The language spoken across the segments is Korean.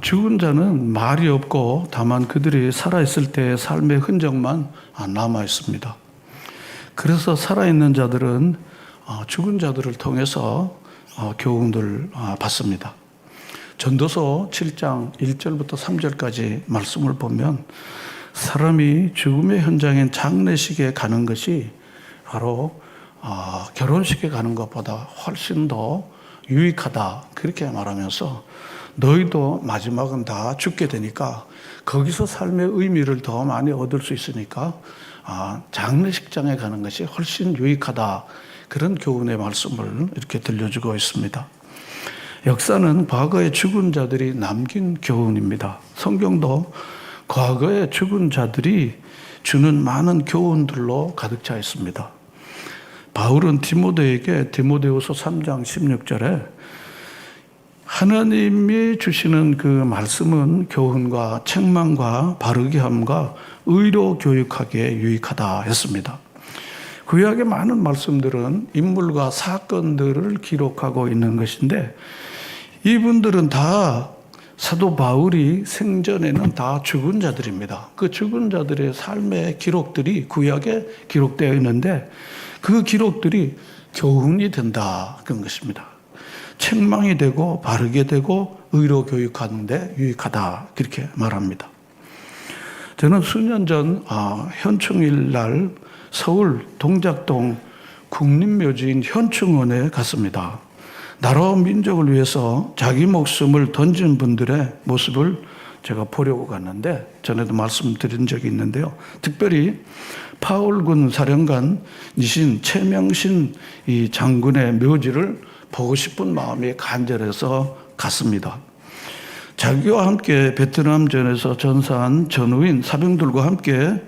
죽은 자는 말이 없고 다만 그들이 살아있을 때의 삶의 흔적만 남아 있습니다. 그래서 살아있는 자들은 죽은 자들을 통해서 교훈을 받습니다. 전도서 7장 1절부터 3절까지 말씀을 보면 사람이 죽음의 현장인 장례식에 가는 것이 바로 결혼식에 가는 것보다 훨씬 더 유익하다, 그렇게 말하면서 너희도 마지막은 다 죽게 되니까 거기서 삶의 의미를 더 많이 얻을 수 있으니까 장례식장에 가는 것이 훨씬 유익하다, 그런 교훈의 말씀을 이렇게 들려주고 있습니다. 역사는 과거의 죽은 자들이 남긴 교훈입니다. 성경도 과거의 죽은 자들이 주는 많은 교훈들로 가득 차 있습니다. 바울은 디모데에게 디모데후서 3장 16절에 하나님이 주시는 그 말씀은 교훈과 책망과 바르게 함과 의로 교육하기에 유익하다 했습니다. 구약의 많은 말씀들은 인물과 사건들을 기록하고 있는 것인데 이분들은 다 사도 바울이 생전에는 다 죽은 자들입니다. 그 죽은 자들의 삶의 기록들이 구약에 기록되어 있는데 그 기록들이 교훈이 된다, 그런 것입니다. 책망이 되고 바르게 되고 의로 교육하는 데 유익하다, 그렇게 말합니다. 저는 수년 전 현충일 날 서울 동작동 국립묘지인 현충원에 갔습니다. 나라와 민족을 위해서 자기 목숨을 던진 분들의 모습을 제가 보려고 갔는데 전에도 말씀드린 적이 있는데요. 특별히 파울군 사령관이신 최명신 이 장군의 묘지를 보고 싶은 마음이 간절해서 갔습니다. 자기와 함께 베트남전에서 전사한 전우인 사병들과 함께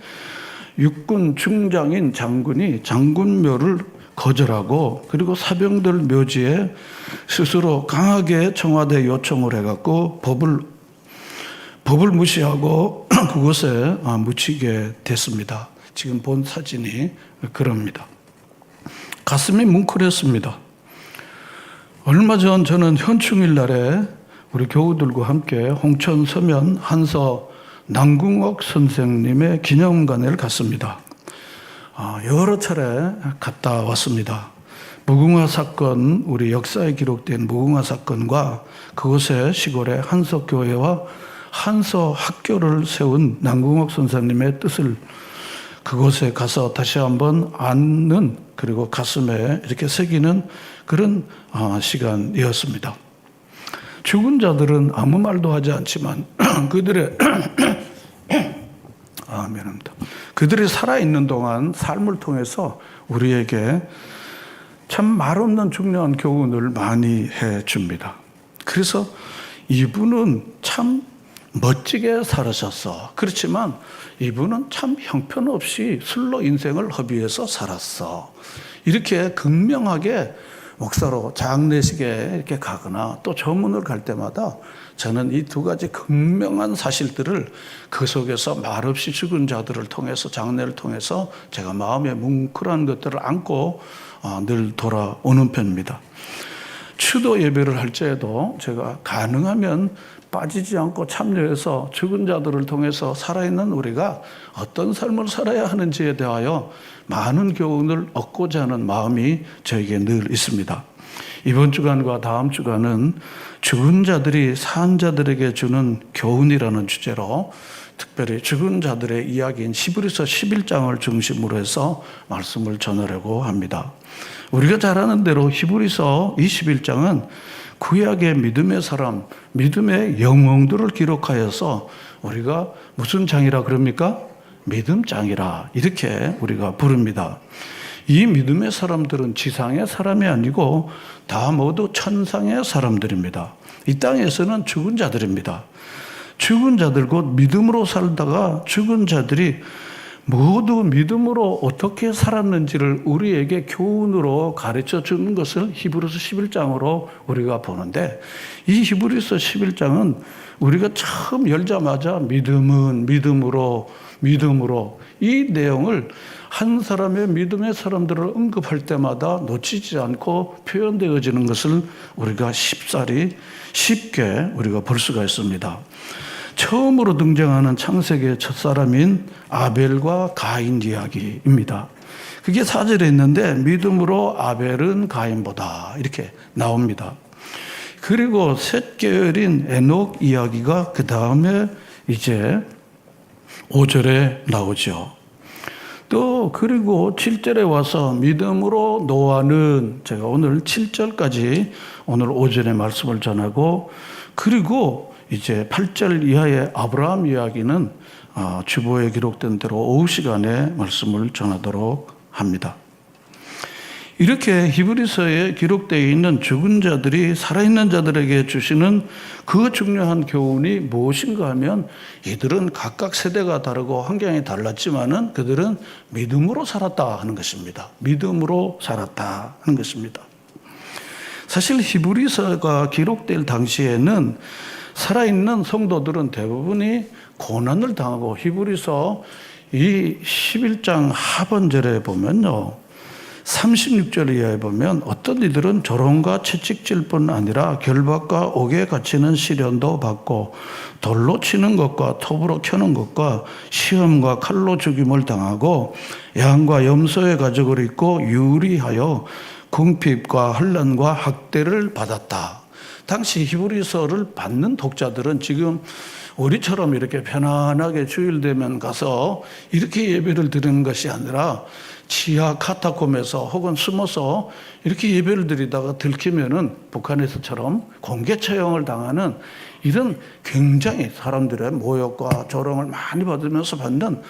육군 중장인 장군이 장군묘를 거절하고 그리고 사병들 묘지에 스스로 강하게 청와대 요청을 해갖고 법을 무시하고 그곳에 묻히게 됐습니다. 지금 본 사진이 그럽니다. 가슴이 뭉클했습니다. 얼마 전 저는 현충일 날에 우리 교우들과 함께 홍천 서면 한서 남궁옥 선생님의 기념관을 갔습니다. 여러 차례 갔다 왔습니다. 무궁화 사건, 우리 역사에 기록된 무궁화 사건과 그곳의 시골의 한서교회와 한서학교를 세운 남궁옥 선생님의 뜻을 그곳에 가서 다시 한번 안는, 그리고 가슴에 이렇게 새기는 그런 시간이었습니다. 죽은 자들은 아무 말도 하지 않지만 그들이 살아있는 동안 삶을 통해서 우리에게 참 말없는 중요한 교훈을 많이 해줍니다. 그래서 이분은 참 멋지게 살으셨어. 그렇지만 이분은 참 형편없이 술로 인생을 허비해서 살았어. 이렇게 극명하게 목사로 장례식에 이렇게 가거나 또 저문을 갈 때마다 저는 이 두 가지 극명한 사실들을 그 속에서 말없이 죽은 자들을 통해서, 장례를 통해서 제가 마음에 뭉클한 것들을 안고 늘 돌아오는 편입니다. 추도 예배를 할 때에도 제가 가능하면 빠지지 않고 참여해서 죽은 자들을 통해서 살아있는 우리가 어떤 삶을 살아야 하는지에 대하여 많은 교훈을 얻고자 하는 마음이 저에게 늘 있습니다. 이번 주간과 다음 주간은 죽은 자들이 산 자들에게 주는 교훈이라는 주제로 특별히 죽은 자들의 이야기인 히브리서 11장을 중심으로 해서 말씀을 전하려고 합니다. 우리가 잘 아는 대로 히브리서 21장은 구약의 믿음의 사람, 믿음의 영웅들을 기록하여서 우리가 무슨 장이라 그럽니까? 믿음장이라 이렇게 우리가 부릅니다. 이 믿음의 사람들은 지상의 사람이 아니고 다 모두 천상의 사람들입니다. 이 땅에서는 죽은 자들입니다. 죽은 자들, 곧 믿음으로 살다가 죽은 자들이 모두 믿음으로 어떻게 살았는지를 우리에게 교훈으로 가르쳐 주는 것을 히브리서 11장으로 우리가 보는데, 이 히브리서 11장은 우리가 처음 열자마자 믿음은 믿음으로 이 내용을 한 사람의 믿음의 사람들을 언급할 때마다 놓치지 않고 표현되어지는 것을 우리가 쉽게 우리가 볼 수가 있습니다. 처음으로 등장하는 창세기의 첫사람인 아벨과 가인 이야기입니다. 그게 4절에 있는데 믿음으로 아벨은 가인보다 이렇게 나옵니다. 그리고 셋 계열인 에녹 이야기가 그 다음에 이제 5절에 나오죠. 또 그리고 7절에 와서 믿음으로 노아는, 제가 오늘 7절까지 오늘 5절의 말씀을 전하고, 그리고 이제 8절 이하의 아브라함 이야기는 주보에 기록된 대로 오후 시간에 말씀을 전하도록 합니다. 이렇게 히브리서에 기록되어 있는 죽은 자들이 살아있는 자들에게 주시는 그 중요한 교훈이 무엇인가 하면, 이들은 각각 세대가 다르고 환경이 달랐지만은 그들은 믿음으로 살았다 하는 것입니다. 믿음으로 살았다 하는 것입니다. 사실 히브리서가 기록될 당시에는 살아있는 성도들은 대부분이 고난을 당하고, 히브리서 이 11장 하반절에 보면요, 36절 이하에 보면 어떤 이들은 조롱과 채찍질 뿐 아니라 결박과 옥에 갇히는 시련도 받고, 돌로 치는 것과 톱으로 켜는 것과 시험과 칼로 죽임을 당하고, 양과 염소의 가죽을 입고 유리하여 궁핍과 환난과 학대를 받았다. 당시 히브리서를 받는 독자들은 지금 우리처럼 이렇게 편안하게 주일 되면 가서 이렇게 예배를 드리는 것이 아니라 지하 카타콤에서 혹은 숨어서 이렇게 예배를 드리다가 들키면은 북한에서처럼 공개 처형을 당하는 이런 굉장히 사람들의 모욕과 조롱을 많이 받으면서 받는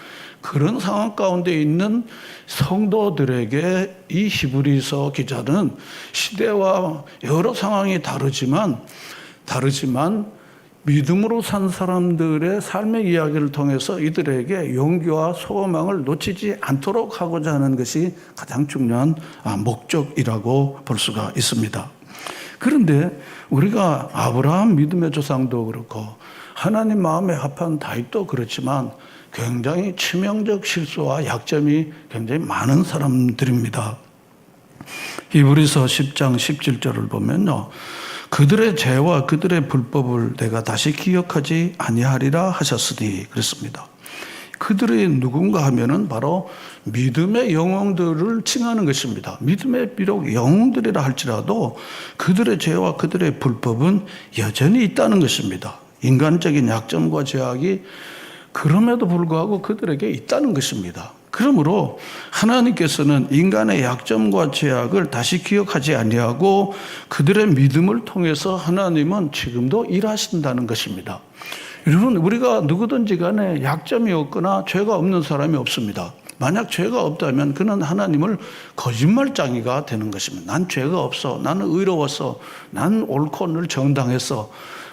그런 상황 가운데 있는 성도들에게 이 히브리서 기자는 시대와 여러 상황이 다르지만 믿음으로 산 사람들의 삶의 이야기를 통해서 이들에게 용기와 소망을 놓치지 않도록 하고자 하는 것이 가장 중요한 목적이라고 볼 수가 있습니다. 그런데 우리가 아브라함 믿음의 조상도 그렇고 하나님 마음에 합한 다윗도 그렇지만 굉장히 치명적 실수와 약점이 굉장히 많은 사람들입니다. 히브리서 10장 17절을 보면요, 그들의 죄와 그들의 불법을 내가 다시 기억하지 아니하리라 하셨으니 그랬습니다. 그들이 누군가 하면은 바로 믿음의 영웅들을 칭하는 것입니다. 믿음의 비록 영웅들이라 할지라도 그들의 죄와 그들의 불법은 여전히 있다는 것입니다. 인간적인 약점과 죄악이 그럼에도 불구하고 그들에게 있다는 것입니다. 그러므로 하나님께서는 인간의 약점과 죄악을 다시 기억하지 아니하고 그들의 믿음을 통해서 하나님은 지금도 일하신다는 것입니다. 여러분, 우리가 누구든지 간에 약점이 없거나 죄가 없는 사람이 없습니다. 만약 죄가 없다면 그는 하나님을 거짓말장이가 되는 것입니다. 난 죄가 없어, 나는 의로웠어, 난 옳고 늘 정당했어.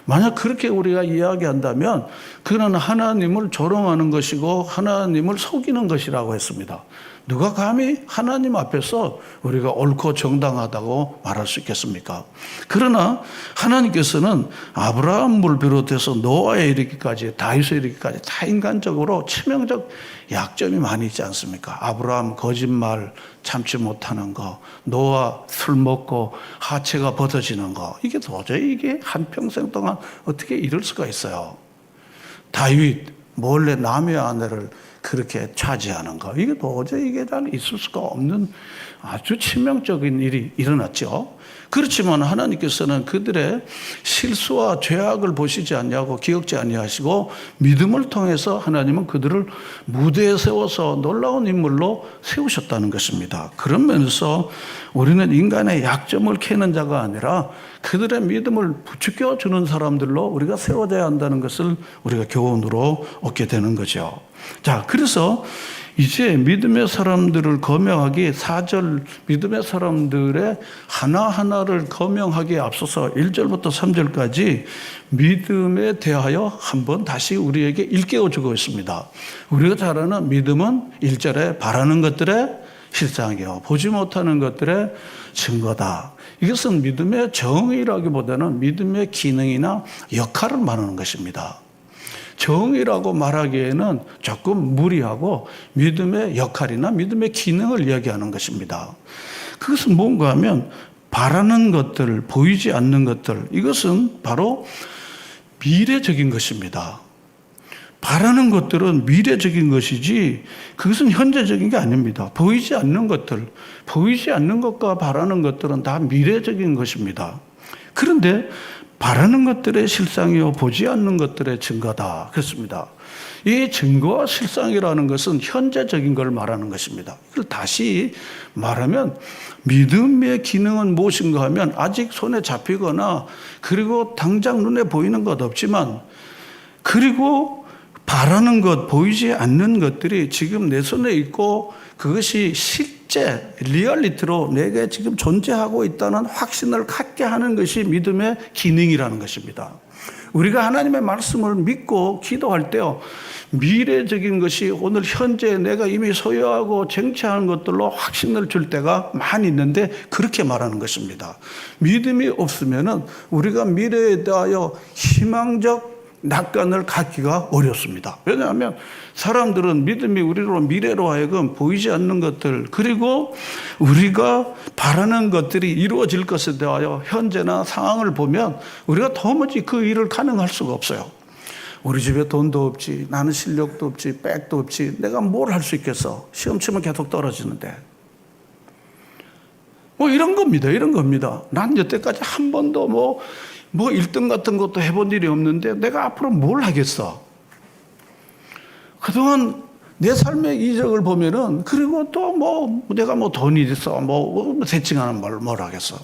만약 그렇게 우리가 이야기한다면 그는 하나님을 조롱하는 것이고 하나님을 속이는 것이라고 했습니다. 누가 감히 하나님 앞에서 우리가 옳고 정당하다고 말할 수 있겠습니까? 그러나 하나님께서는 아브라함을 비롯해서 노아에 이르기까지, 다윗에 이르기까지 다 인간적으로 치명적 약점이 많이 있지 않습니까? 아브라함 거짓말 참지 못하는 거, 노아 술 먹고 하체가 벗어지는 거, 이게 도저히 이게 한평생 동안 어떻게 이럴 수가 있어요? 다윗 몰래 남의 아내를 그렇게 차지하는 거, 이게 도저히 이게 잘 있을 수가 없는 아주 치명적인 일이 일어났죠. 그렇지만 하나님께서는 그들의 실수와 죄악을 보시지 아니하고 기억지 아니하시고 믿음을 통해서 하나님은 그들을 무대에 세워서 놀라운 인물로 세우셨다는 것입니다. 그런 면에서 우리는 인간의 약점을 캐는 자가 아니라 그들의 믿음을 부추겨 주는 사람들로 우리가 세워져야 한다는 것을 우리가 교훈으로 얻게 되는 거죠. 자, 그래서 이제 믿음의 사람들을 거명하기 4절 믿음의 사람들의 하나하나를 거명하기에 앞서서 1절부터 3절까지 믿음에 대하여 한번 다시 우리에게 일깨워 주고 있습니다. 우리가 잘 아는 믿음은 1절에 바라는 것들의 실상이요 보지 못하는 것들의 증거다. 이것은 믿음의 정의라기보다는 믿음의 기능이나 역할을 말하는 것입니다. 정의라고 말하기에는 조금 무리하고 믿음의 역할이나 믿음의 기능을 이야기하는 것입니다. 그것은 뭔가 하면 바라는 것들, 보이지 않는 것들, 이것은 바로 미래적인 것입니다. 바라는 것들은 미래적인 것이지 그것은 현재적인 게 아닙니다. 보이지 않는 것들, 보이지 않는 것과 바라는 것들은 다 미래적인 것입니다. 그런데 바라는 것들의 실상이요 보지 않는 것들의 증거다 그렇습니다. 이 증거와 실상이라는 것은 현재적인 걸 말하는 것입니다. 이걸 다시 말하면 믿음의 기능은 무엇인가 하면 아직 손에 잡히거나 그리고 당장 눈에 보이는 것 없지만 그리고 바라는 것, 보이지 않는 것들이 지금 내 손에 있고 그것이 실제 리얼리티로 내게 지금 존재하고 있다는 확신을 갖게 하는 것이 믿음의 기능이라는 것입니다. 우리가 하나님의 말씀을 믿고 기도할 때요, 미래적인 것이 오늘 현재 내가 이미 소유하고 쟁취하는 것들로 확신을 줄 때가 많이 있는데 그렇게 말하는 것입니다. 믿음이 없으면은 우리가 미래에 대하여 희망적 낙관을 갖기가 어렵습니다. 왜냐하면 사람들은 믿음이 우리로 미래로 하여금 보이지 않는 것들 그리고 우리가 바라는 것들이 이루어질 것에 대하여 현재나 상황을 보면 우리가 도무지 그 일을 가능할 수가 없어요. 우리 집에 돈도 없지, 나는 실력도 없지, 백도 없지, 내가 뭘 할 수 있겠어? 시험 치면 계속 떨어지는데. 뭐 이런 겁니다. 이런 겁니다. 난 여태까지 한 번도 뭐 1등 같은 것도 해본 일이 없는데 내가 앞으로 뭘 하겠어? 그동안 내 삶의 이적을 보면은 그리고 또 내가 돈이 있어 대칭하는 뭘 하겠어?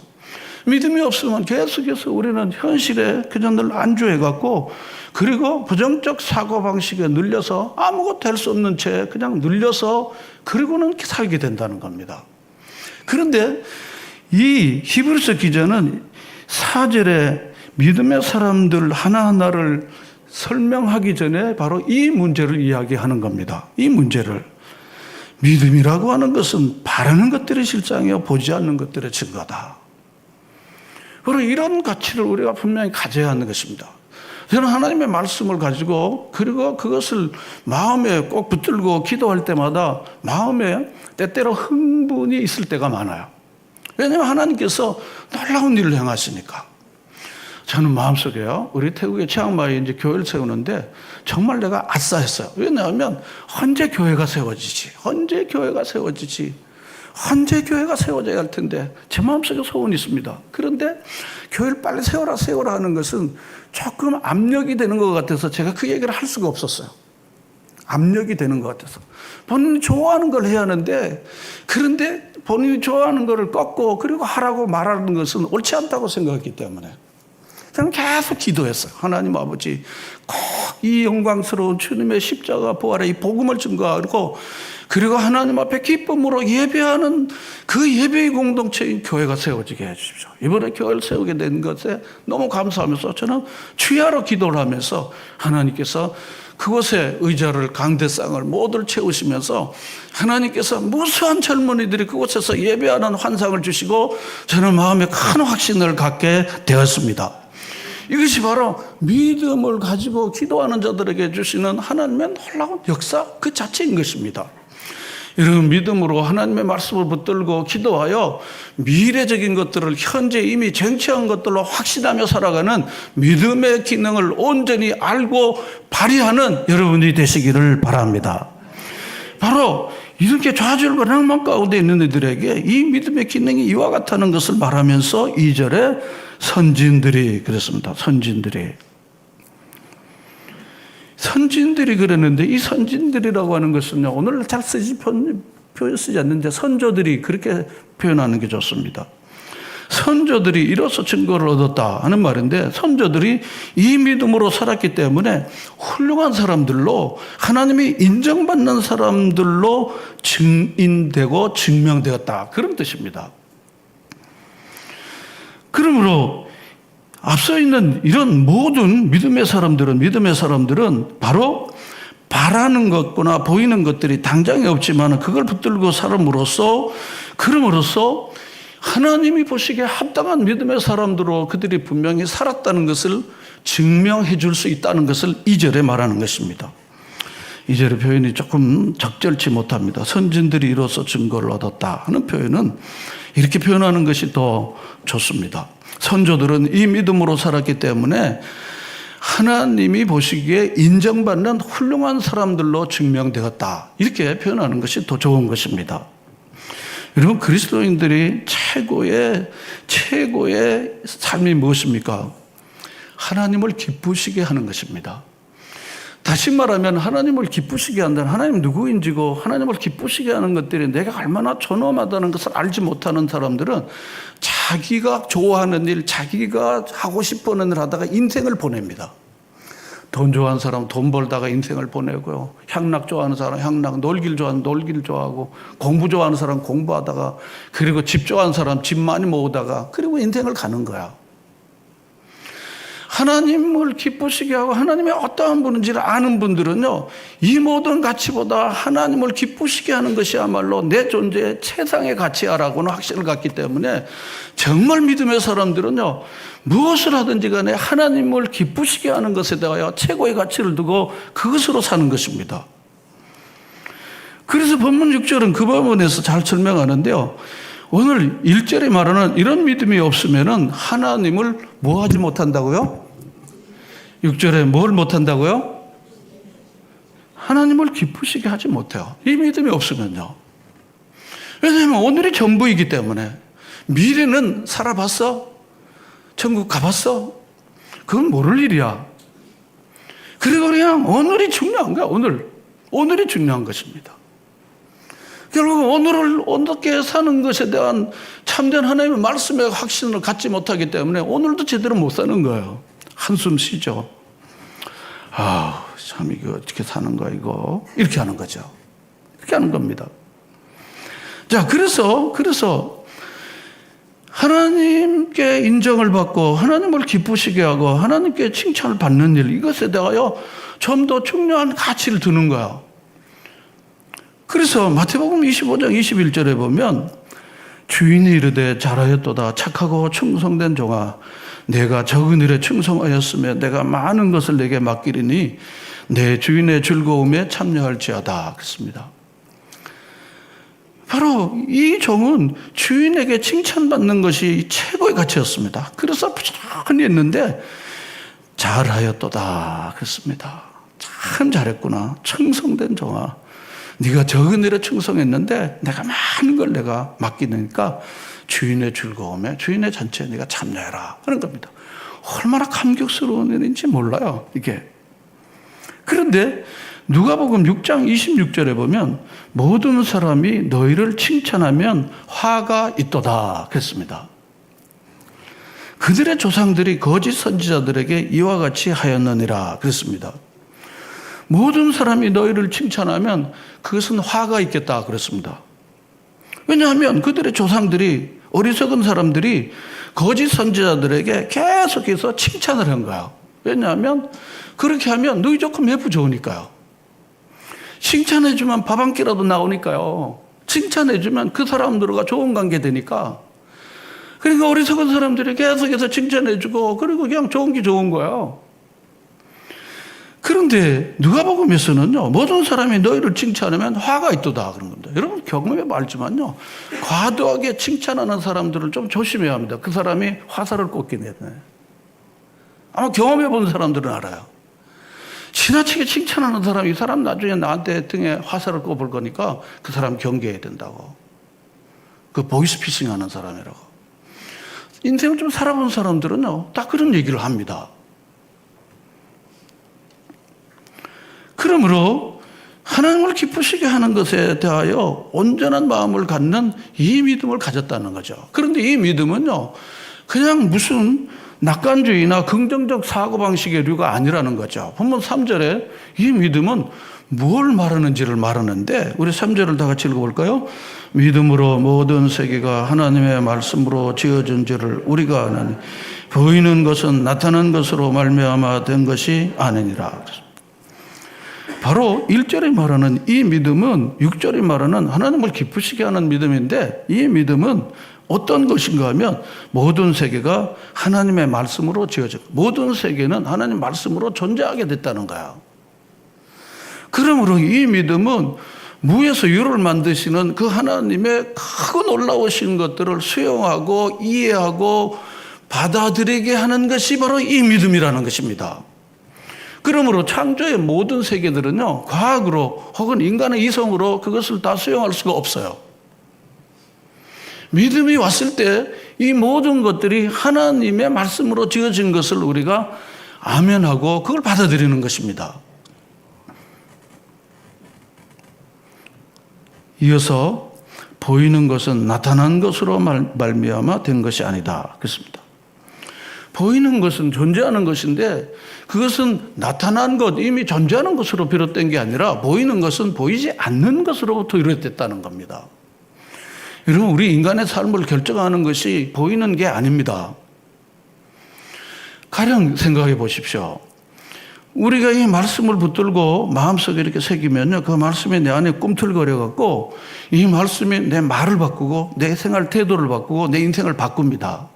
믿음이 없으면 계속해서 우리는 현실에 그냥 늘 안주해갖고 그리고 부정적 사고방식에 눌려서 아무것도 할 수 없는 채 그냥 눌려서 그리고는 살게 된다는 겁니다. 그런데 이 히브리서 기자는 4절에 믿음의 사람들 하나하나를 설명하기 전에 바로 이 문제를 이야기하는 겁니다. 이 문제를. 믿음이라고 하는 것은 바라는 것들의 실상이요 보지 않는 것들의 증거다. 바로 이런 가치를 우리가 분명히 가져야 하는 것입니다. 저는 하나님의 말씀을 가지고 그리고 그것을 마음에 꼭 붙들고 기도할 때마다 마음에 때때로 흥분이 있을 때가 많아요. 왜냐하면 하나님께서 놀라운 일을 행하시니까. 저는 마음속에요, 우리 태국의 치앙마이에 이제 교회를 세우는데 정말 내가 아싸했어요. 왜냐하면 언제 교회가 세워지지? 언제 교회가 세워지지? 언제 교회가 세워져야 할 텐데 제 마음속에 소원이 있습니다. 그런데 교회를 빨리 세워라 하는 것은 조금 압력이 되는 것 같아서 제가 그 얘기를 할 수가 없었어요. 압력이 되는 것 같아서. 본인이 좋아하는 걸 해야 하는데 그런데 본인이 좋아하는 거를 꺾고 그리고 하라고 말하는 것은 옳지 않다고 생각했기 때문에 저는 계속 기도했어요. 하나님 아버지, 꼭 이 영광스러운 주님의 십자가 부활의 이 복음을 증거하고 그리고 하나님 앞에 기쁨으로 예배하는 그 예배의 공동체인 교회가 세워지게 해주십시오. 이번에 교회를 세우게 된 것에 너무 감사하면서 저는 주야로 기도를 하면서 하나님께서 그곳에 의자를 강대상을 모두를 채우시면서 하나님께서 무수한 젊은이들이 그곳에서 예배하는 환상을 주시고 저는 마음에 큰 확신을 갖게 되었습니다. 이것이 바로 믿음을 가지고 기도하는 자들에게 주시는 하나님의 놀라운 역사 그 자체인 것입니다. 이런 믿음으로 하나님의 말씀을 붙들고 기도하여 미래적인 것들을 현재 이미 쟁취한 것들로 확신하며 살아가는 믿음의 기능을 온전히 알고 발휘하는 여러분이 되시기를 바랍니다. 바로 이렇게 좌절과 낭만 가운데 있는 이들에게 이 믿음의 기능이 이와 같다는 것을 말하면서 2절에 선진들이 그랬습니다. 선진들이 그랬는데 이 선진들이라고 하는 것은요, 오늘 잘 표현 쓰지 않는데 선조들이 그렇게 표현하는 게 좋습니다. 선조들이 이로써 증거를 얻었다 하는 말인데, 선조들이 이 믿음으로 살았기 때문에 훌륭한 사람들로, 하나님이 인정받는 사람들로 증인되고 증명되었다, 그런 뜻입니다. 그러므로 앞서 있는 이런 모든 믿음의 사람들은 바로 바라는 것거나 보이는 것들이 당장에 없지만 그걸 붙들고 그럼으로써 하나님이 보시기에 합당한 믿음의 사람들로 그들이 분명히 살았다는 것을 증명해 줄 수 있다는 것을 2절에 말하는 것입니다. 2절의 표현이 조금 적절치 못합니다. 선진들이 이로써 증거를 얻었다 하는 표현은 이렇게 표현하는 것이 더 좋습니다. 선조들은 이 믿음으로 살았기 때문에 하나님이 보시기에 인정받는 훌륭한 사람들로 증명되었다, 이렇게 표현하는 것이 더 좋은 것입니다. 여러분, 그리스도인들이 최고의 삶이 무엇입니까? 하나님을 기쁘시게 하는 것입니다. 다시 말하면 하나님을 기쁘시게 한다는, 하나님 누구인지고 하나님을 기쁘시게 하는 것들이 내가 얼마나 존엄하다는 것을 알지 못하는 사람들은 자기가 좋아하는 일, 자기가 하고 싶어하는 일 하다가 인생을 보냅니다. 돈 좋아하는 사람은 돈 벌다가 인생을 보내고요. 향락 좋아하는 사람은 향락, 놀기를 좋아하는 놀기를 좋아하고, 공부 좋아하는 사람은 공부하다가, 그리고 집 좋아하는 사람은 집 많이 모으다가, 그리고 인생을 가는 거야. 하나님을 기쁘시게 하고 하나님이 어떠한 분인지를 아는 분들은요, 이 모든 가치보다 하나님을 기쁘시게 하는 것이야말로 내 존재의 최상의 가치야라고는 확신을 갖기 때문에, 정말 믿음의 사람들은요, 무엇을 하든지 간에 하나님을 기쁘시게 하는 것에 대하여 최고의 가치를 두고 그것으로 사는 것입니다. 그래서 본문 6절은 그 부분에서 잘 설명하는데요, 오늘 1절에 말하는 이런 믿음이 없으면 하나님을 뭐 하지 못한다고요? 6절에 뭘 못한다고요? 하나님을 기쁘시게 하지 못해요. 이 믿음이 없으면요. 왜냐하면 오늘이 전부이기 때문에. 미래는 살아봤어? 천국 가봤어? 그건 모를 일이야. 그리고 그냥 오늘이 중요한 거야. 오늘이 중요한 것입니다. 결국 오늘을 어떻게 사는 것에 대한 참된 하나님의 말씀에 확신을 갖지 못하기 때문에 오늘도 제대로 못 사는 거예요. 한숨 쉬죠. 참 이거 어떻게 사는 거야 이거, 이렇게 하는 거죠. 이렇게 하는 겁니다. 자, 그래서 하나님께 인정을 받고 하나님을 기쁘시게 하고 하나님께 칭찬을 받는 일, 이것에 대하여 좀 더 중요한 가치를 두는 거야. 그래서 마태복음 25장 21절에 보면, 주인이 이르되 잘하였도다 착하고 충성된 종아, 내가 적은 일에 충성하였으며 내가 많은 것을 내게 맡기리니 내 주인의 즐거움에 참여할지어다, 그렇습니다. 바로 이 종은 주인에게 칭찬받는 것이 최고의 가치였습니다. 그래서 부지런히 했는데 잘하였도다, 그렇습니다. 참 잘했구나, 충성된 종아, 네가 적은 일에 충성했는데 내가 많은 걸 내가 맡기니까 주인의 즐거움에, 주인의 잔치에 네가 참여해라 하는 겁니다. 얼마나 감격스러운 일인지 몰라요, 이게. 그런데 누가복음 6장 26절에 보면 모든 사람이 너희를 칭찬하면 화가 있도다, 그랬습니다. 그들의 조상들이 거짓 선지자들에게 이와 같이 하였느니라, 그랬습니다. 모든 사람이 너희를 칭찬하면 그것은 화가 있겠다, 그랬습니다. 왜냐하면 그들의 조상들이, 어리석은 사람들이 거짓 선지자들에게 계속해서 칭찬을 한 거야. 왜냐하면 그렇게 하면 너희 조금 매부 좋으니까요. 칭찬해주면 밥 한 끼라도 나오니까요. 칭찬해주면 그 사람들과 좋은 관계 되니까. 그러니까 어리석은 사람들이 계속해서 칭찬해주고, 그리고 그냥 좋은 게 좋은 거예요. 그런데 누가복음에서는요, 모든 사람이 너희를 칭찬하면 화가 있도다, 그런 겁니다. 여러분 경험해 봤지만요, 과도하게 칭찬하는 사람들을 좀 조심해야 합니다. 그 사람이 화살을 꽂긴 해요. 아마 경험해 본 사람들은 알아요. 지나치게 칭찬하는 사람, 이 사람 나중에 나한테 등에 화살을 꼽을 거니까 그 사람 경계해야 된다고. 그 보이스피싱 하는 사람이라고. 인생을 좀 살아본 사람들은요, 딱 그런 얘기를 합니다. 그러므로 하나님을 기쁘시게 하는 것에 대하여 온전한 마음을 갖는 이 믿음을 가졌다는 거죠. 그런데 이 믿음은요, 그냥 무슨 낙관주의나 긍정적 사고방식의 류가 아니라는 거죠. 본문 3절에 이 믿음은 뭘 말하는지를 말하는데, 우리 3절을 다 같이 읽어볼까요? 믿음으로 모든 세계가 하나님의 말씀으로 지어진 줄을 우리가 아나니 보이는 것은 나타난 것으로 말미암아 된 것이 아니니라. 바로 1절에 말하는 이 믿음은 6절에 말하는 하나님을 기쁘시게 하는 믿음인데, 이 믿음은 어떤 것인가 하면 모든 세계가 하나님의 말씀으로 지어져, 모든 세계는 하나님의 말씀으로 존재하게 됐다는 거야. 그러므로 이 믿음은 무에서 유를 만드시는 그 하나님의 크고 놀라우신 것들을 수용하고 이해하고 받아들이게 하는 것이 바로 이 믿음이라는 것입니다. 그러므로 창조의 모든 세계들은요, 과학으로 혹은 인간의 이성으로 그것을 다 수용할 수가 없어요. 믿음이 왔을 때 이 모든 것들이 하나님의 말씀으로 지어진 것을 우리가 아멘하고 그걸 받아들이는 것입니다. 이어서 보이는 것은 나타난 것으로 말미암아 된 것이 아니다. 그렇습니다. 보이는 것은 존재하는 것인데 그것은 나타난 것, 이미 존재하는 것으로 비롯된 게 아니라 보이는 것은 보이지 않는 것으로부터 비롯됐다는 겁니다. 여러분, 우리 인간의 삶을 결정하는 것이 보이는 게 아닙니다. 가령 생각해 보십시오. 우리가 이 말씀을 붙들고 마음속에 이렇게 새기면요, 그 말씀이 내 안에 꿈틀거려갖고 이 말씀이 내 말을 바꾸고 내 생활 태도를 바꾸고 내 인생을 바꿉니다.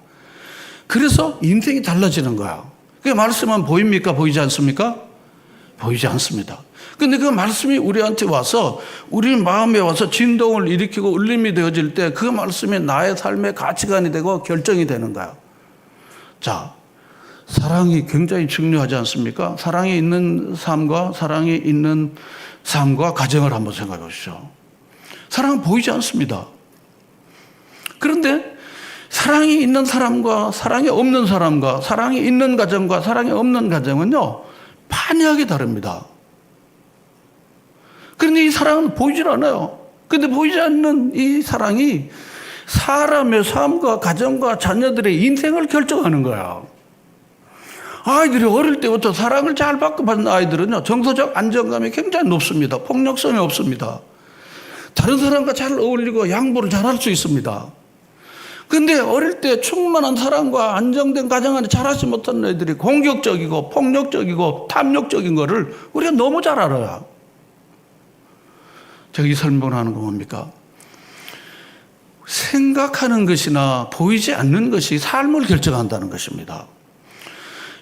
그래서 인생이 달라지는 거야. 그 말씀은 보입니까? 보이지 않습니까? 보이지 않습니다. 근데 그 말씀이 우리한테 와서 우리 마음에 와서 진동을 일으키고 울림이 되어질 때 그 말씀이 나의 삶의 가치관이 되고 결정이 되는 거야. 자, 사랑이 굉장히 중요하지 않습니까? 사랑이 있는 삶과 사랑이 있는 삶과 가정을 한번 생각해 보십시오. 사랑은 보이지 않습니다. 그런데 사랑이 있는 사람과 사랑이 없는 사람과 사랑이 있는 가정과 사랑이 없는 가정은요, 판이하게 다릅니다. 그런데 이 사랑은 보이질 않아요. 그런데 보이지 않는 이 사랑이 사람의 삶과 가정과 자녀들의 인생을 결정하는 거야. 아이들이 어릴 때부터 사랑을 잘 받고 받는 아이들은요, 정서적 안정감이 굉장히 높습니다. 폭력성이 없습니다. 다른 사람과 잘 어울리고 양보를 잘 할 수 있습니다. 근데 어릴 때 충만한 사랑과 안정된 가정 안에 자라지 못한 애들이 공격적이고 폭력적이고 탐욕적인 거를 우리가 너무 잘 알아요. 제가 이 설명을 하는 건 뭡니까? 생각하는 것이나 보이지 않는 것이 삶을 결정한다는 것입니다.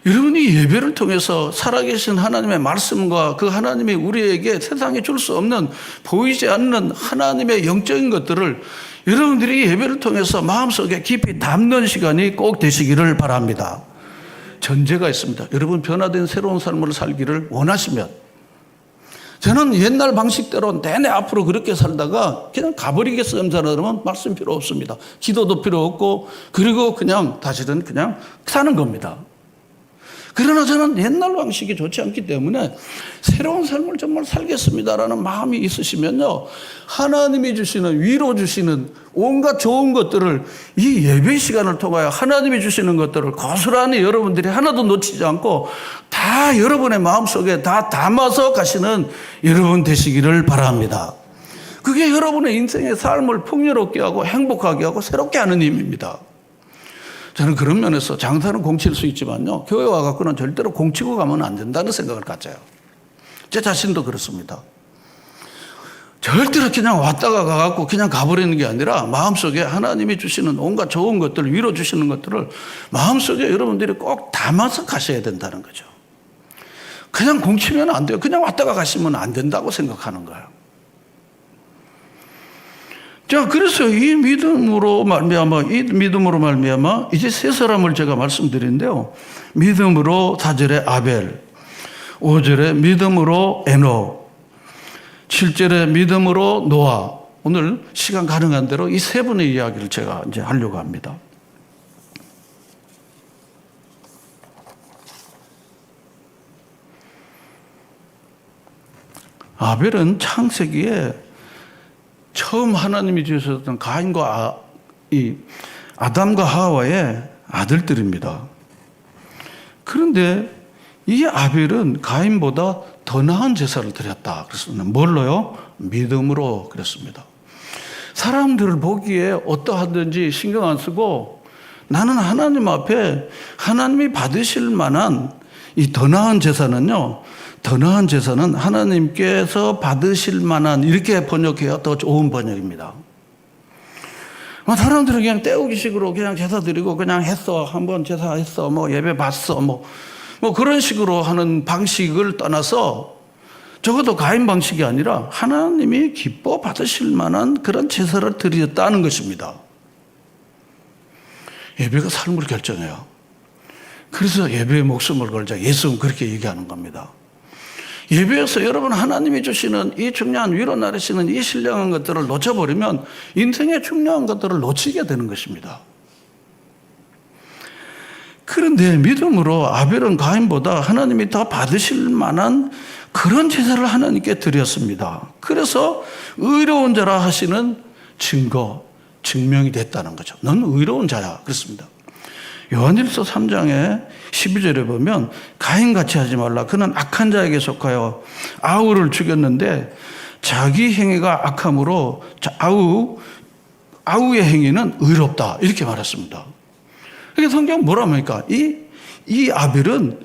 여러분이 예배를 통해서 살아계신 하나님의 말씀과 그 하나님이 우리에게 세상에 줄 수 없는 보이지 않는 하나님의 영적인 것들을 여러분들이 예배를 통해서 마음속에 깊이 담는 시간이 꼭 되시기를 바랍니다. 전제가 있습니다. 여러분 변화된 새로운 삶을 살기를 원하시면, 저는 옛날 방식대로 내내 앞으로 그렇게 살다가 그냥 가버리겠어요 사람은 말씀 필요 없습니다. 기도도 필요 없고 그리고 그냥 다시는 그냥 사는 겁니다. 그러나 저는 옛날 방식이 좋지 않기 때문에 새로운 삶을 정말 살겠습니다라는 마음이 있으시면요, 하나님이 주시는, 위로 주시는 온갖 좋은 것들을 이 예배 시간을 통하여 하나님이 주시는 것들을 고스란히 여러분들이 하나도 놓치지 않고 다 여러분의 마음속에 다 담아서 가시는 여러분 되시기를 바랍니다. 그게 여러분의 인생의 삶을 풍요롭게 하고 행복하게 하고 새롭게 하는 힘입니다. 저는 그런 면에서 장사는 공칠 수 있지만요, 교회 와갖고는 절대로 공치고 가면 안 된다는 생각을 가져요. 제 자신도 그렇습니다. 절대로 그냥 왔다가 가갖고 그냥 가버리는 게 아니라 마음속에 하나님이 주시는 온갖 좋은 것들, 위로 주시는 것들을 마음속에 여러분들이 꼭 담아서 가셔야 된다는 거죠. 그냥 공치면 안 돼요. 그냥 왔다가 가시면 안 된다고 생각하는 거예요. 자, 그래서 이 믿음으로 말미암아 이제 세 사람을 제가 말씀드린데요. 믿음으로 4절에 아벨, 5절에 믿음으로 에녹, 7절에 믿음으로 노아. 오늘 시간 가능한 대로 이 세 분의 이야기를 제가 이제 하려고 합니다. 아벨은 창세기에 처음 하나님이 지으셨던 가인과 아담과 하와의 아들들입니다. 그런데 이 아벨은 가인보다 더 나은 제사를 드렸다. 그랬습니다. 뭘로요? 믿음으로 그랬습니다. 사람들을 보기에 어떠하든지 신경 안 쓰고 나는 하나님 앞에 하나님이 받으실 만한 이 더 나은 제사는요, 더 나은 제사는 하나님께서 받으실 만한, 이렇게 번역해야 더 좋은 번역입니다. 사람들은 그냥 때우기식으로 그냥 제사 드리고 그냥 했어. 한번 제사했어. 뭐 예배 봤어. 뭐 그런 식으로 하는 방식을 떠나서 적어도 가인 방식이 아니라 하나님이 기뻐 받으실 만한 그런 제사를 드렸다는 것입니다. 예배가 삶을 결정해요. 그래서 예배에 목숨을 걸자 예수는 그렇게 얘기하는 겁니다. 예배에서 여러분 하나님이 주시는 이 중요한 위로 나르시는 이 신령한 것들을 놓쳐버리면 인생의 중요한 것들을 놓치게 되는 것입니다. 그런데 믿음으로 아벨은 가인보다 하나님이 더 받으실 만한 그런 제사를 하나님께 드렸습니다. 그래서 의로운 자라 하시는 증명이 됐다는 거죠. 넌 의로운 자야. 그렇습니다. 요한일서 3장에 12절에 보면 가인같이 하지 말라. 그는 악한 자에게 속하여 아우를 죽였는데 자기 행위가 악함으로 아우의 행위는 의롭다. 이렇게 말했습니다. 그러니까 성경 뭐라 합니까? 이 아벨은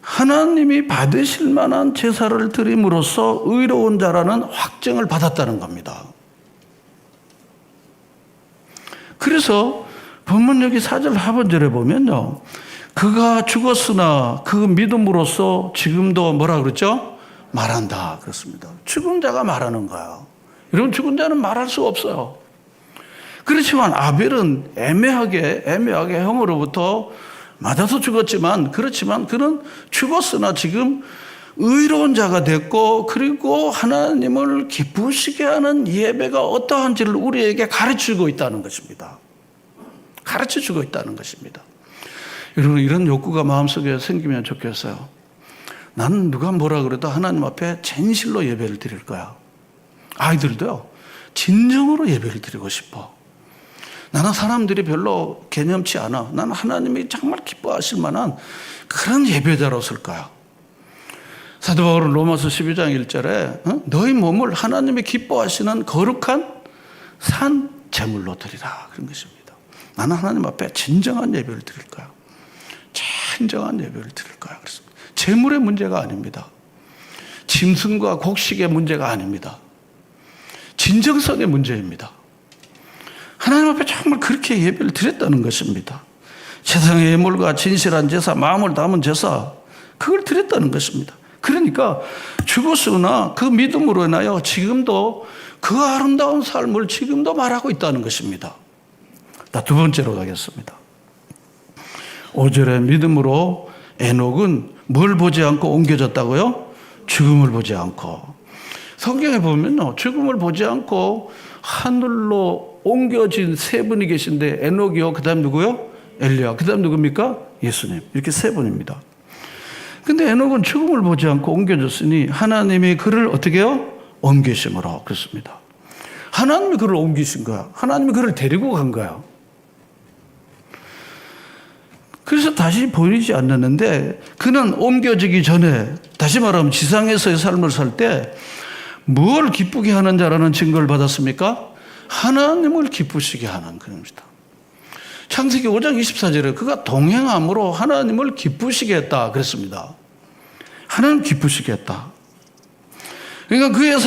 하나님이 받으실 만한 제사를 드림으로써 의로운 자라는 확증을 받았다는 겁니다. 그래서 본문 여기 4절 하반절에 보면요, 그가 죽었으나 그 믿음으로써 지금도 뭐라 그랬죠? 말한다. 그렇습니다. 죽은 자가 말하는 거예요. 여러분, 죽은 자는 말할 수 없어요. 그렇지만 아벨은 애매하게 형으로부터 맞아서 죽었지만, 그렇지만 그는 죽었으나 지금 의로운 자가 됐고, 그리고 하나님을 기쁘시게 하는 예배가 어떠한지를 우리에게 가르치고 있다는 것입니다. 가르쳐주고 있다는 것입니다. 여러분, 이런 욕구가 마음속에 생기면 좋겠어요. 나는 누가 뭐라 그래도 하나님 앞에 진실로 예배를 드릴 거야. 아이들도요, 진정으로 예배를 드리고 싶어. 나는 사람들이 별로 개념치 않아. 나는 하나님이 정말 기뻐하실 만한 그런 예배자로 설 거야. 사도 바울은 로마서 12장 1절에 너희 몸을 하나님이 기뻐하시는 거룩한 산 제물로 드리라. 그런 것입니다. 나는 하나님 앞에 진정한 예배를 드릴 거야. 진정한 예배를 드릴 거야. 그렇습니다. 제물의 문제가 아닙니다. 짐승과 곡식의 문제가 아닙니다. 진정성의 문제입니다. 하나님 앞에 정말 그렇게 예배를 드렸다는 것입니다. 세상의 예물과 진실한 제사, 마음을 담은 제사, 그걸 드렸다는 것입니다. 그러니까 죽었으나 그 믿음으로 인하여 지금도 그 아름다운 삶을 지금도 말하고 있다는 것입니다. 두 번째로 가겠습니다. 5절에 믿음으로 에녹은 뭘 보지 않고 옮겨졌다고요? 죽음을 보지 않고. 성경에 보면요, 죽음을 보지 않고 하늘로 옮겨진 세 분이 계신데, 에녹이요, 그 다음 누구요? 엘리야. 그 다음 누굽니까? 예수님. 이렇게 세 분입니다. 근데 에녹은 죽음을 보지 않고 옮겨졌으니 하나님이 그를 어떻게 해요? 옮기심으로. 그렇습니다. 하나님이 그를 옮기신 거야. 하나님이 그를 데리고 간 거야. 그래서 다시 보이지 않는데, 그는 옮겨지기 전에, 다시 말하면 지상에서의 삶을 살 때 뭘 기쁘게 하는 자라는 증거를 받았습니까? 하나님을 기쁘시게 하는 것입니다. 창세기 5장 24절에 그가 동행함으로 하나님을 기쁘시게 했다 그랬습니다. 하나님 기쁘시게 했다. 그러니까 그의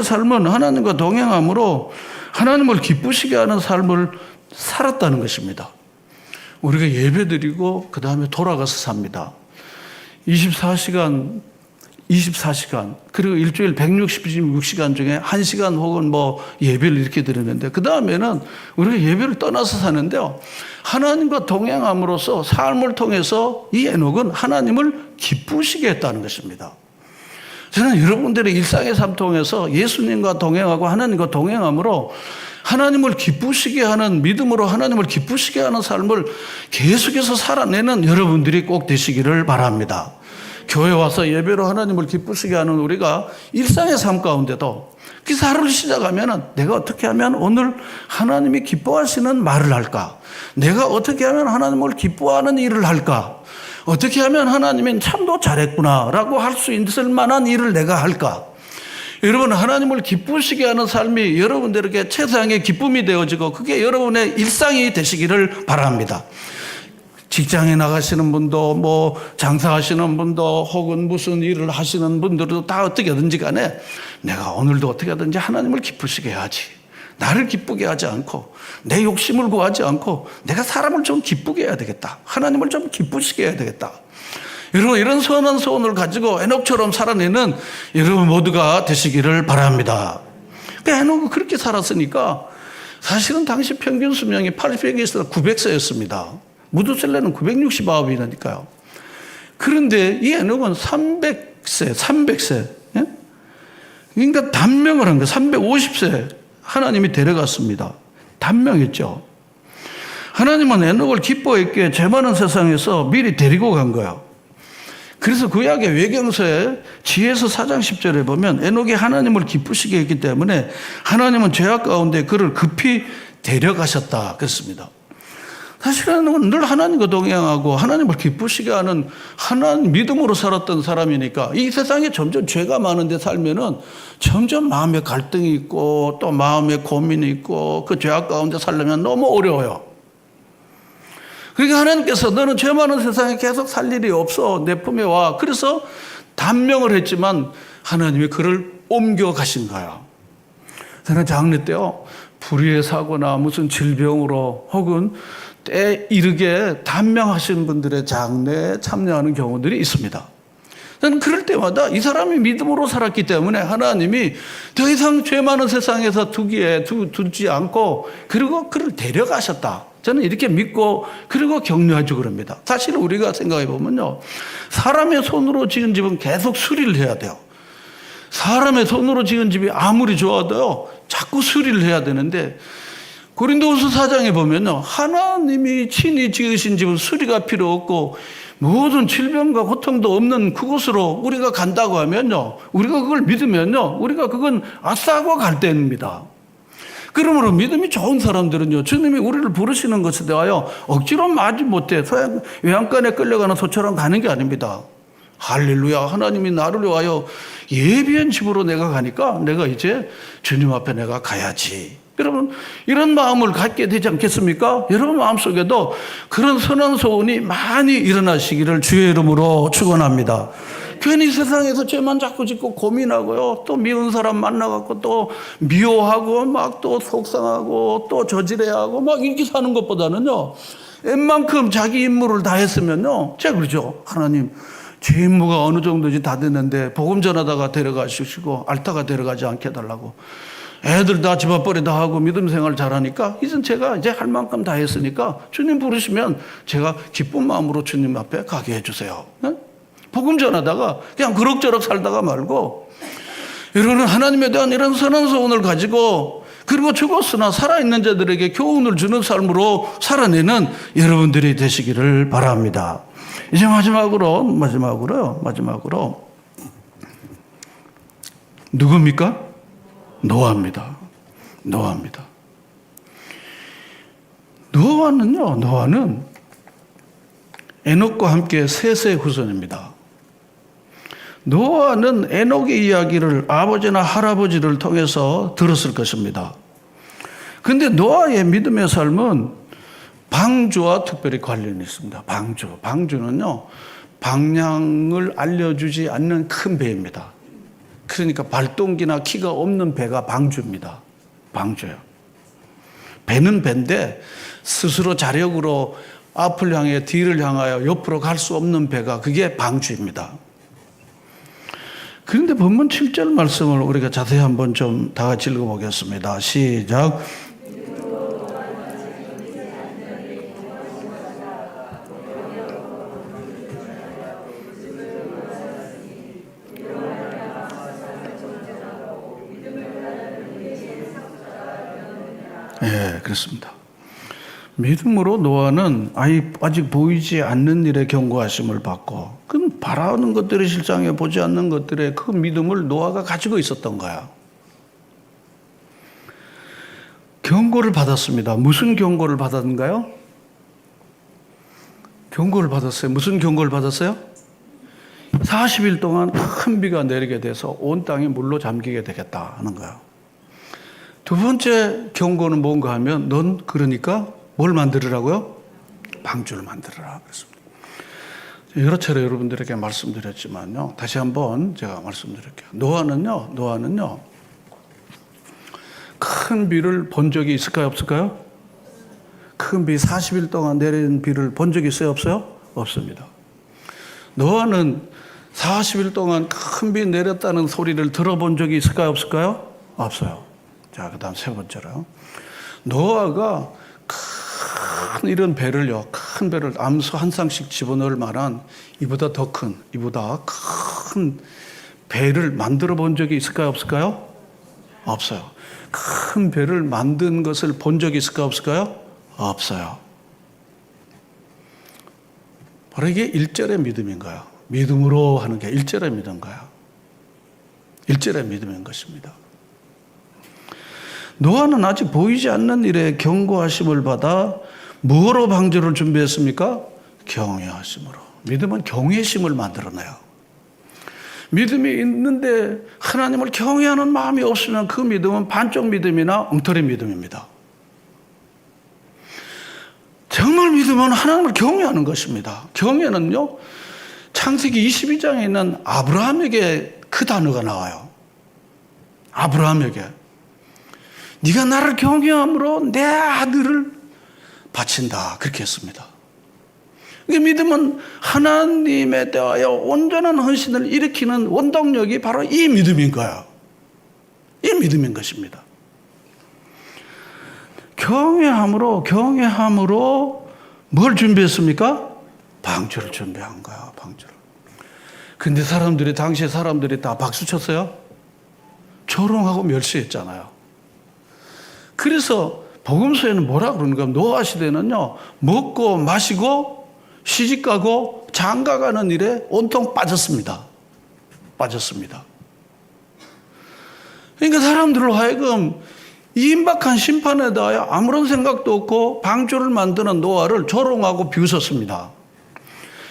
삶은 하나님과 동행함으로 하나님을 기쁘시게 하는 삶을 살았다는 것입니다. 우리가 예배드리고 그 다음에 돌아가서 삽니다. 24시간 그리고 일주일 166시간 중에 1시간 혹은 뭐 예배를 이렇게 드리는데, 그 다음에는 우리가 예배를 떠나서 사는데요, 하나님과 동행함으로써 삶을 통해서 이 에녹은 하나님을 기쁘시게 했다는 것입니다. 저는 여러분들의 일상의 삶 통해서 예수님과 동행하고 하나님과 동행함으로 하나님을 기쁘시게 하는, 믿음으로 하나님을 기쁘시게 하는 삶을 계속해서 살아내는 여러분들이 꼭 되시기를 바랍니다. 교회 와서 예배로 하나님을 기쁘시게 하는 우리가 일상의 삶 가운데도 그래서 하루를 시작하면 내가 어떻게 하면 오늘 하나님이 기뻐하시는 말을 할까? 내가 어떻게 하면 하나님을 기뻐하는 일을 할까? 어떻게 하면 하나님은 참도 잘했구나 라고 할 수 있을 만한 일을 내가 할까? 여러분, 하나님을 기쁘시게 하는 삶이 여러분들에게 최상의 기쁨이 되어지고 그게 여러분의 일상이 되시기를 바랍니다. 직장에 나가시는 분도 뭐 장사하시는 분도 혹은 무슨 일을 하시는 분들도 다 어떻게든지 간에 내가 오늘도 어떻게든지 하나님을 기쁘시게 해야지. 나를 기쁘게 하지 않고 내 욕심을 구하지 않고 내가 사람을 좀 기쁘게 해야 되겠다. 하나님을 좀 기쁘시게 해야 되겠다. 여러분, 이런 선한 소원을 가지고 에녹처럼 살아내는 여러분 모두가 되시기를 바랍니다. 그러니까 에녹은 그렇게 살았으니까 사실은 당시 평균 수명이 800에서 900세였습니다. 무두셀레는 969이니까요. 그런데 이 에녹은 300세. 예? 그러니까 단명을 한 거예요. 350세 하나님이 데려갔습니다. 단명했죠. 하나님은 에녹을 기뻐했기에 죄 많은 세상에서 미리 데리고 간 거예요. 그래서 구약의 외경서에 지혜서 4장 10절에 보면 에녹이 하나님을 기쁘시게 했기 때문에 하나님은 죄악 가운데 그를 급히 데려가셨다 그랬습니다. 사실은 늘 하나님과 동행하고 하나님을 기쁘시게 하는 하나님 믿음으로 살았던 사람이니까 이 세상에 점점 죄가 많은데 살면은 점점 마음에 갈등이 있고 또 마음에 고민이 있고 그 죄악 가운데 살려면 너무 어려워요. 그러니까 하나님께서 너는 죄 많은 세상에 계속 살 일이 없어. 내 품에 와. 그래서 단명을 했지만 하나님이 그를 옮겨 가신 거야. 저는 장례 때요. 불의에 사거나 무슨 질병으로 혹은 때 이르게 단명하신 분들의 장례에 참여하는 경우들이 있습니다. 저는 그럴 때마다 이 사람이 믿음으로 살았기 때문에 하나님이 더 이상 죄 많은 세상에서 두지 않고 그리고 그를 데려가셨다. 저는 이렇게 믿고 그리고 격려하죠 그럽니다. 사실 우리가 생각해 보면요. 사람의 손으로 지은 집은 계속 수리를 해야 돼요. 사람의 손으로 지은 집이 아무리 좋아도요. 자꾸 수리를 해야 되는데 고린도후서 4장에 보면요. 하나님이 친히 지으신 집은 수리가 필요 없고 모든 질병과 고통도 없는 그곳으로 우리가 간다고 하면요. 우리가 그걸 믿으면요. 우리가 그건 아싸고 갈 때입니다. 그러므로 믿음이 좋은 사람들은요. 주님이 우리를 부르시는 것에 대하여 억지로 마지 못해 외양간에 끌려가는 소처럼 가는 게 아닙니다. 할렐루야. 하나님이 나를 위하여 예비한 집으로 내가 가니까 내가 이제 주님 앞에 내가 가야지. 여러분 이런 마음을 갖게 되지 않겠습니까? 여러분 마음속에도 그런 선한 소원이 많이 일어나시기를 주의 이름으로 축원합니다. 괜히 세상에서 죄만 자꾸 짓고 고민하고요. 또 미운 사람 만나갖고 또 미워하고 막 또 속상하고 또 저지레하고 막 이렇게 사는 것보다는요. 웬만큼 자기 임무를 다 했으면요. 제가 그러죠. 하나님 제 임무가 어느 정도인지 다 됐는데 복음 전하다가 데려가 주시고 앓다가 데려가지 않게 해달라고. 애들 다 집안벌이 다 하고 믿음 생활 잘하니까 이젠 제가 이제 할 만큼 다 했으니까 주님 부르시면 제가 기쁜 마음으로 주님 앞에 가게 해주세요. 네? 복음 전하다가 그냥 그럭저럭 살다가 말고 여러분은 하나님에 대한 이런 선한 소원을 가지고 그리고 죽었으나 살아있는 자들에게 교훈을 주는 삶으로 살아내는 여러분들이 되시기를 바랍니다. 이제 마지막으로 누굽니까? 노아입니다. 노아는 에녹과 함께 셋의 후손입니다. 노아는 에녹의 이야기를 아버지나 할아버지를 통해서 들었을 것입니다. 그런데 노아의 믿음의 삶은 방주와 특별히 관련이 있습니다. 방주는요, 방향을 알려주지 않는 큰 배입니다. 그러니까 발동기나 키가 없는 배가 방주입니다. 방주요. 배는 배인데 스스로 자력으로 앞을 향해 뒤를 향하여 옆으로 갈 수 없는 배가 그게 방주입니다. 그런데 본문 7절 말씀을 우리가 자세히 한번 좀 다 같이 읽어보겠습니다. 시작. 예, 그렇습니다. 믿음으로 노아는 아직 보이지 않는 일에 경고하심을 받고, 그건 바라는 것들을 실상에 보지 않는 것들의 그 믿음을 노아가 가지고 있었던 거야. 경고를 받았습니다. 무슨 경고를 받았는가요? 경고를 받았어요. 무슨 경고를 받았어요? 40일 동안 큰 비가 내리게 돼서 온 땅이 물로 잠기게 되겠다 하는 거야. 두 번째 경고는 뭔가 하면 넌 그러니까 뭘 만들으라고요? 방주를 만들어라 그랬습니다. 여러 차례 여러분들에게 말씀드렸지만요. 다시 한번 제가 말씀드릴게요. 노아는요. 큰 비를 본 적이 있을까요? 없을까요? 큰 비 40일 동안 내린 비를 본 적이 있어요? 없어요? 없습니다. 노아는 40일 동안 큰 비 내렸다는 소리를 들어본 적이 있을까요? 없을까요? 없어요. 자, 그 다음 세 번째로. 노아가 큰 이런 배를요, 큰 배를 암소 한 쌍씩 집어넣을 만한 이보다 더 큰, 이보다 큰 배를 만들어 본 적이 있을까요? 없을까요? 없어요. 큰 배를 만든 것을 본 적이 있을까요? 없을까요? 없어요. 바로 이게 1절의 믿음인 거야. 믿음으로 하는 게 1절의 믿음인 거야. 1절의 믿음인 것입니다. 노아는 아직 보이지 않는 일에 경고하심을 받아 뭐로 방주를 준비했습니까? 경외하심으로. 믿음은 경외심을 만들어내요. 믿음이 있는데 하나님을 경외하는 마음이 없으면 그 믿음은 반쪽 믿음이나 엉터리 믿음입니다. 정말 믿음은 하나님을 경외하는 것입니다. 경외는요, 창세기 22장에 있는 아브라함에게 그 단어가 나와요. 아브라함에게. 네가 나를 경외함으로 내 아들을 바친다. 그렇게 했습니다. 믿음은 하나님에 대하여 온전한 헌신을 일으키는 원동력이 바로 이 믿음인 거야. 이 믿음인 것입니다. 경외함으로 뭘 준비했습니까? 방주를 준비한 거야. 방주를. 근데 당시에 사람들이 다 박수 쳤어요? 조롱하고 멸시했잖아요. 그래서 복음서에는 뭐라 그러는가? 노아 시대는요, 먹고 마시고 시집가고 장가가는 일에 온통 빠졌습니다. 그러니까 사람들로 하여금 이 임박한 심판에 대하여 아무런 생각도 없고 방주를 만드는 노아를 조롱하고 비웃었습니다.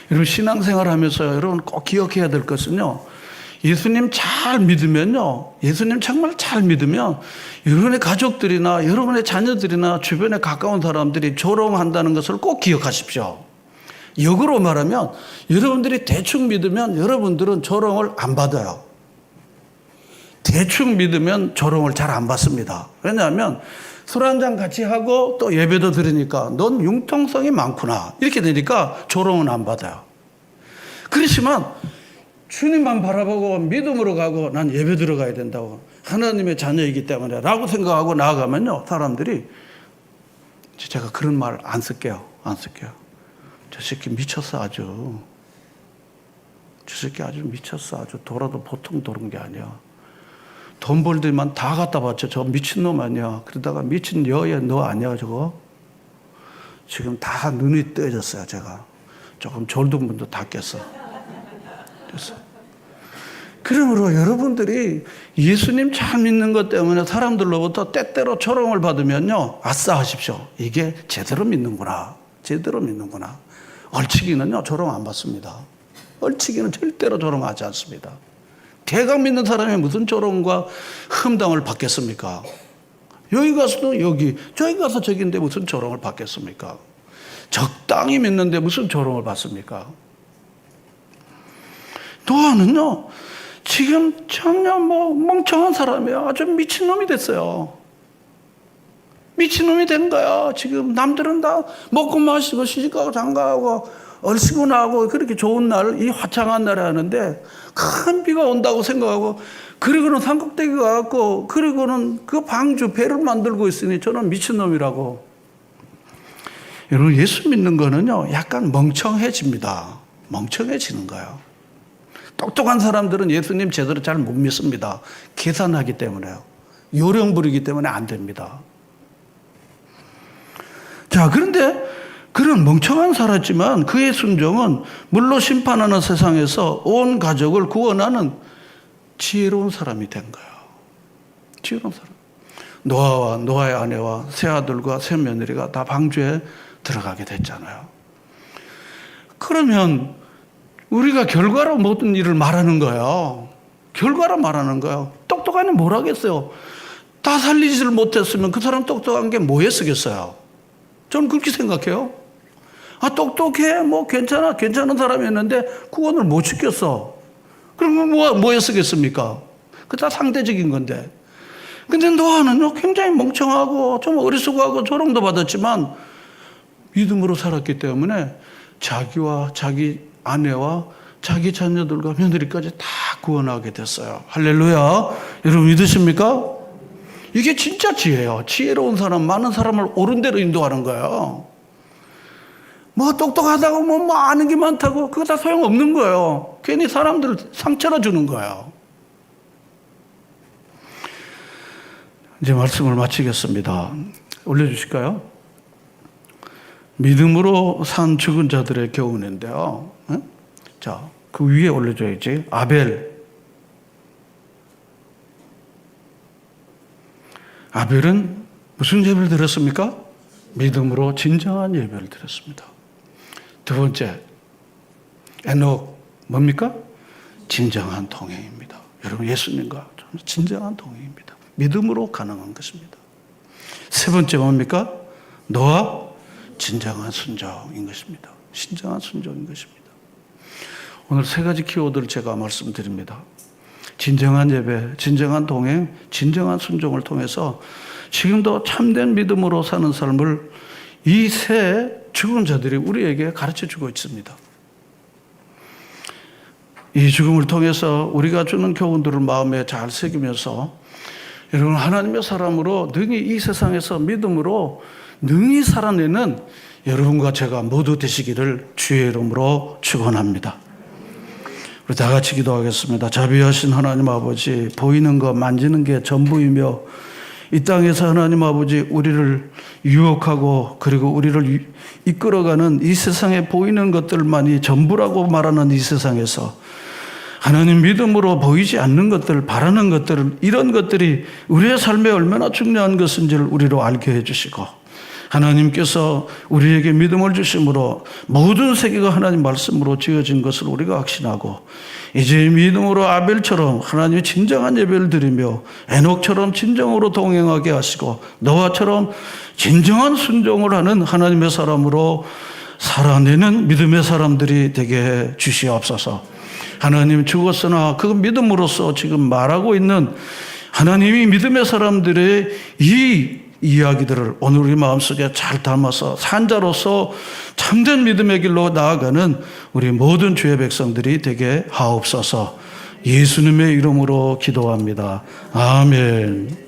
여러분, 신앙생활 하면서 여러분 꼭 기억해야 될 것은요, 예수님 정말 잘 믿으면 여러분의 가족들이나 여러분의 자녀들이나 주변에 가까운 사람들이 조롱한다는 것을 꼭 기억하십시오. 역으로 말하면 여러분들이 대충 믿으면 여러분들은 조롱을 안 받아요. 대충 믿으면 조롱을 잘 안 받습니다. 왜냐하면 술 한잔 같이 하고 또 예배도 드리니까 넌 융통성이 많구나 이렇게 되니까 조롱은 안 받아요. 그렇지만 주님만 바라보고 믿음으로 가고 난 예배 들어가야 된다고 하나님의 자녀이기 때문에 라고 생각하고 나아가면요, 사람들이 제가 그런 말 안 쓸게요. 저 새끼 미쳤어 아주. 저 새끼 아주 미쳤어. 아주 돌아도 보통 도는 게 아니야. 돈 벌 데만 다 갖다 바쳐. 저 미친놈 아니야. 그러다가 미친 여야 너 아니야 저거. 지금 다 눈이 뜨여졌어요. 제가 조금 졸든 분도 다 깼어. 그래서 그러므로 여러분들이 예수님 잘 믿는 것 때문에 사람들로부터 때때로 조롱을 받으면요, 아싸 하십시오. 이게 제대로 믿는구나. 얼치기는요, 조롱 안 받습니다. 얼치기는 절대로 조롱하지 않습니다. 대강 믿는 사람이 무슨 조롱과 흠담을 받겠습니까? 여기 가서도 여기, 저기 가서 저기인데 무슨 조롱을 받겠습니까? 적당히 믿는데 무슨 조롱을 받습니까? 노아는요, 지금 전혀 멍청한 사람이야. 아주 미친놈이 됐어요. 미친놈이 된 거야. 지금 남들은 다 먹고 마시고 시집가고 장가가고 얼씨구 나고 그렇게 좋은 날, 이 화창한 날에 하는데 큰 비가 온다고 생각하고 그리고는 산꼭대기 가갖고 그리고는 그 방주 배를 만들고 있으니 저는 미친놈이라고. 여러분, 예수 믿는 거는요, 약간 멍청해집니다. 멍청해지는 거예요. 똑똑한 사람들은 예수님 제대로 잘 못 믿습니다. 계산하기 때문에요. 요령 부리기 때문에 안 됩니다. 자, 그런데 그는 멍청한 살았지만 그의 순종은 물로 심판하는 세상에서 온 가족을 구원하는 지혜로운 사람이 된 거예요. 지혜로운 사람. 노아와 노아의 아내와 세 아들과 세 며느리가 다 방주에 들어가게 됐잖아요. 그러면 우리가 결과로 모든 일을 말하는 거예요. 결과로 말하는 거예요. 똑똑한 애 뭘 하겠어요? 다 살리지를 못했으면 그 사람 똑똑한 게 뭐에 쓰겠어요? 저는 그렇게 생각해요. 똑똑해, 괜찮은 사람이었는데 구원을 못 시켰어. 그러면 뭐에 쓰겠습니까? 그 다 상대적인 건데. 근데 노아는 굉장히 멍청하고 좀 어리숙하고 조롱도 받았지만 믿음으로 살았기 때문에 자기와 자기 아내와 자기 자녀들과 며느리까지 다 구원하게 됐어요. 할렐루야. 여러분 믿으십니까? 이게 진짜 지혜예요. 지혜로운 사람, 많은 사람을 옳은 대로 인도하는 거예요. 똑똑하다고 아는 게 많다고 그거 다 소용없는 거예요. 괜히 사람들 상처를 주는 거예요. 이제 말씀을 마치겠습니다. 올려주실까요? 믿음으로 산 죽은 자들의 교훈인데요. 자, 그 위에 올려줘야지. 아벨은 무슨 예배를 드렸습니까? 믿음으로 진정한 예배를 드렸습니다. 두 번째, 에녹 뭡니까? 진정한 동행입니다. 여러분 예수님과 진정한 동행입니다. 믿음으로 가능한 것입니다. 세 번째 뭡니까? 노아 진정한 순종인 것입니다. 진정한 순종인 것입니다. 오늘 세 가지 키워드를 제가 말씀드립니다. 진정한 예배, 진정한 동행, 진정한 순종을 통해서 지금도 참된 믿음으로 사는 삶을 이 세 죽은 자들이 우리에게 가르쳐주고 있습니다. 이 죽음을 통해서 우리가 주는 교훈들을 마음에 잘 새기면서 여러분 하나님의 사람으로 능히 이 세상에서 믿음으로 능히 살아내는 여러분과 제가 모두 되시기를 주의 이름으로 축원합니다. 우리 다 같이 기도하겠습니다. 자비하신 하나님 아버지, 보이는 것 만지는 게 전부이며 이 땅에서 하나님 아버지 우리를 유혹하고 그리고 우리를 이끌어가는 이 세상에 보이는 것들만이 전부라고 말하는 이 세상에서 하나님 믿음으로 보이지 않는 것들, 바라는 것들, 이런 것들이 우리의 삶에 얼마나 중요한 것인지를 우리로 알게 해주시고 하나님께서 우리에게 믿음을 주심으로 모든 세계가 하나님 말씀으로 지어진 것을 우리가 확신하고 이제 믿음으로 아벨처럼 하나님의 진정한 예배를 드리며 에녹처럼 진정으로 동행하게 하시고 노아처럼 진정한 순종을 하는 하나님의 사람으로 살아내는 믿음의 사람들이 되게 해 주시옵소서. 하나님 죽었으나 그 믿음으로써 지금 말하고 있는 하나님이 믿음의 사람들의 이 이야기들을 오늘 우리 마음속에 잘 담아서 산자로서 참된 믿음의 길로 나아가는 우리 모든 주의 백성들이 되게 하옵소서. 예수님의 이름으로 기도합니다. 아멘.